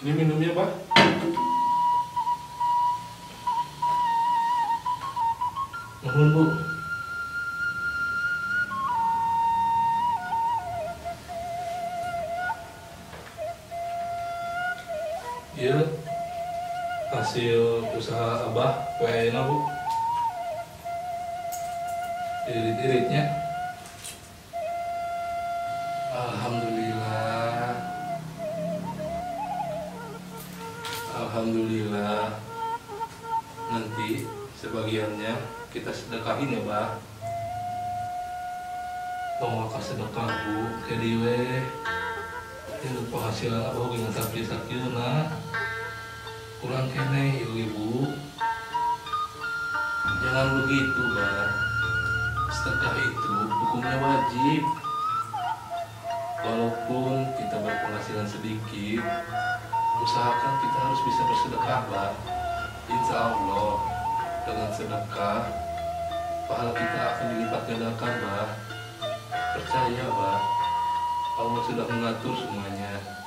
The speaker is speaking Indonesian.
Ini minumnya, Pak. Nuhun, Bu. Iya, hasil usaha Abah kayaknya, Bu. Irit-iritnya. Alhamdulillah. Alhamdulillah. Nanti sebagiannya kita sedekahin ya, Bah. Mau sedekah, Bu, ke diwe. Itu penghasilan Abah oge ngasakieuna. Kurang kene ibu-ibu. Jangan begitu, Bah. Sedekah itu hukumnya wajib. Walaupun kita berpenghasilan sedikit, usahakan kita harus bisa bersedekah, Bah. Insya Allah, dengan sedekah, pahala kita akan dilipat gandakan, Bah. Percaya, Bah. Allah sudah mengatur semuanya.